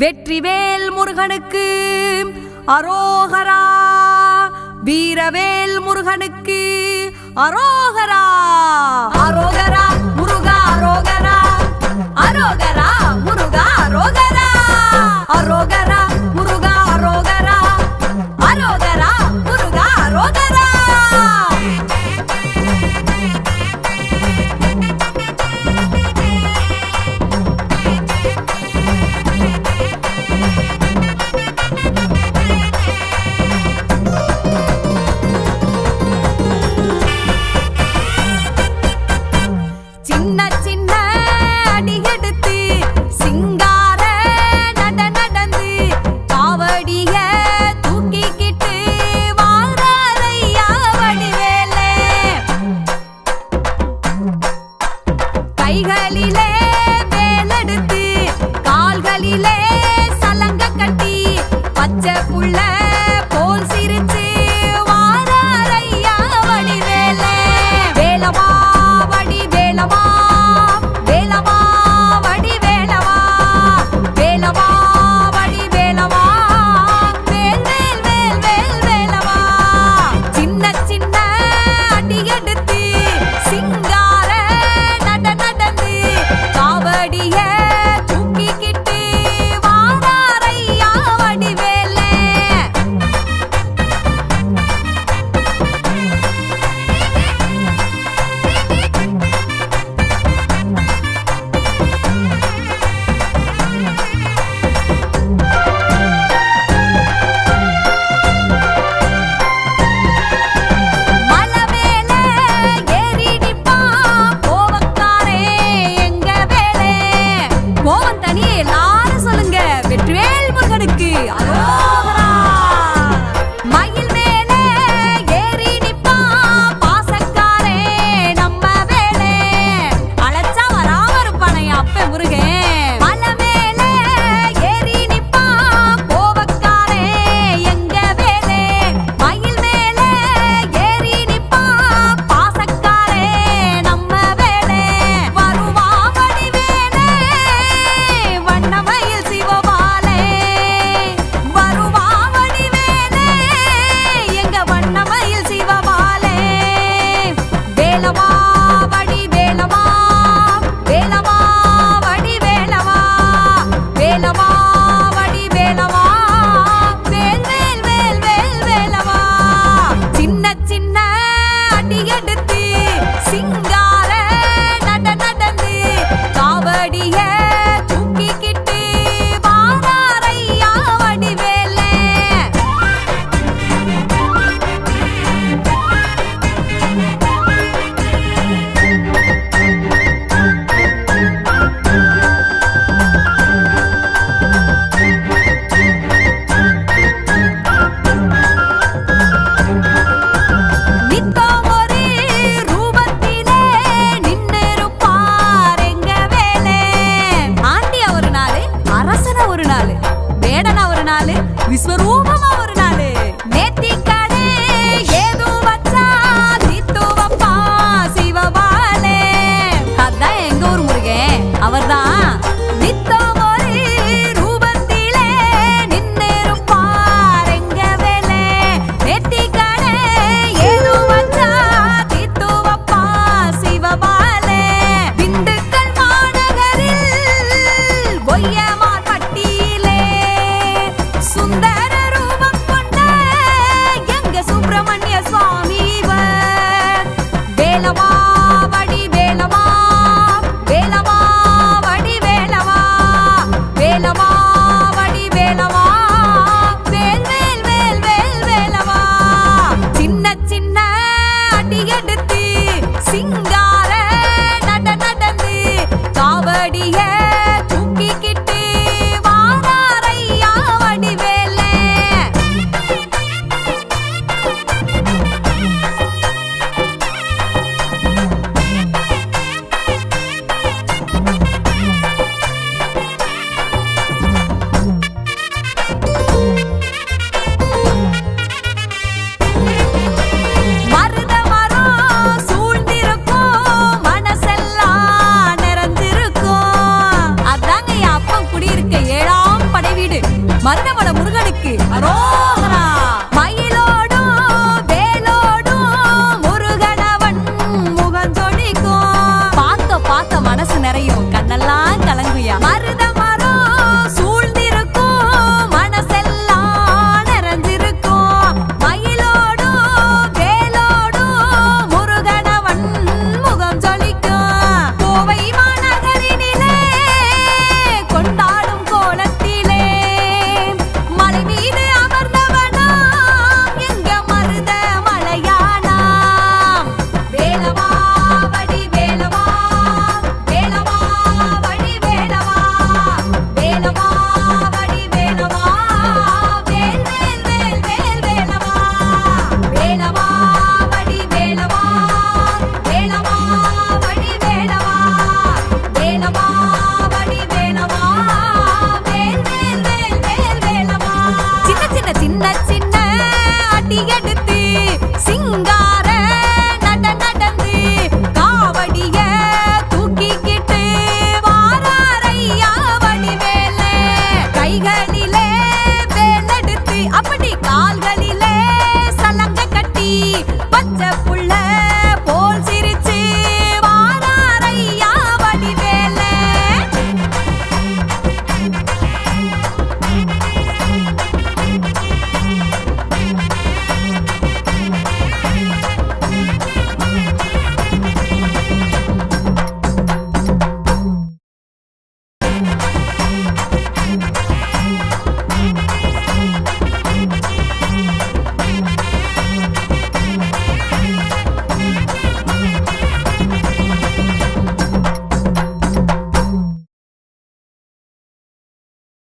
வெற்றிவேல் முருகனுக்கு அரோகரா, வீரவேல் முருகனுக்கு அரோகரா. அரோகரா முருகா அரோகரா, அரோகரா முருகா அரோகரா, அரோகரா முருகா அரோகரா, அரோகரா முருகா அரோகரா. கைகளிலே வேலெடுத்து கால்களிலே சலங்க கட்டி பச்சை புள்ள போல் சிரிச்சு வாராரையா வடிவேலே. வேலவா வடிவேலவா, வேலவா வடிவேலவா, வேலவா வடிவேலவா, வேல் வேல் வேல் வேல் வேலவா. சின்ன சின்ன அடி எடுத்து சிங்கார நடந்து காவடிய தூக்கிக்கிட்டு வாராரையா வடிவேலே. மலவேலே ஏறி நிப்பான் கோவக்காரே எங்க வேலே. கோவம் தனியே எல்லாரும் சொல்லுங்க, வெற்றிவேல் முருகனுக்கு அரோகரா. மயில் மேலே ஏறி நிப்பான் பாசக்காரே நம்ம வேலே. அழைச்சா வராம இருப்பானே அப்ப முருகன். மலை மேலே ஏறி நிப்பான் கோவக்காரே எங்க வேலே. மயில் மேலே ஏறி நிப்பான் பாசக்காரே நம்ம வேலே. வருவா வடிவேலே வண்ணமயில் சிவபாலே, வருவா வடிவேலே எங்க வண்ணமயில் சிவபாலே. வேலவா வடிவேலவா, வேலவா வடிவேலவா, வேலவா வடிவேலவா, வேல் வேல் வேல் வேல் வேலவா. சின்ன சின்ன அடி எடுத்து சிங்கார நடந்து காவடிய தூக்கிக்கிட்டு வாராரையா வடிவேலே. நித்தம் ஒரு ரூபத்திலே நின்னிருப்பார் எங்க வேலே. ஆண்டியா ஒரு நாளு, அரசனா ஒரு நாளு, வேடனா ஒரு நாளு, விஸ்வரூபமா ஒரு நாளு. நேத்திக்கடை ஏதோ வச்சா தீத்து வப்பா சிவபாலே. அதான் எங்க ஊர் முருகன், அவர்தான். நித்தம் ஒரு ரூபத்திலே நின்னிருப்பார் எங்க வேலே. நேத்திக்கடை ஏதோ வச்சா தீத்து வப்பா சிவபாலே. திண்டுக்கல் மாநகரில் பொய்யமார் பட்டியிலே சுந்தர ரூபம் கொண்ட மருதமலை முருகனுக்கு அரோகரா. மயிலோடும் வேலோடும் முருகனவன் முகம் ஜொலிக்கும். பார்க்க பார்க்க மனசு நிறையும், கண்ணெல்லாம் கலங்குயா. மருத மரம் சூழ்ந்திருக்கும், மனசெல்லாம் நிறைஞ்சிருக்கும். மயிலோடும் வேலோடும் முருகனவன் முகம் ஜொலிக்கும். கோவை மாநகரினிலே கொண்டாடும் கோலத்திலே மலை மீது அமர்ந்தவனாம் எங்க மருத மலையானாம். வேலவா வடி வேலவா, வேலவா வடி வேலவா, வேலவா வடி வேலவா, வேல் வேல் வேல் வேல் வேலவா. வேலவா வடி வேலவா, வேலவா வடி வேலவா, வேலவா வடி வேலவா, வேல் வேல் வேல் வேல் வேலவா. சின்ன சின்ன சின்ன சின்ன அடி எடுத்து சிங்கார நட நடந்து காவடிய தூக்கிக்கிட்டு வாராரையா வடிவேல. கைகளில்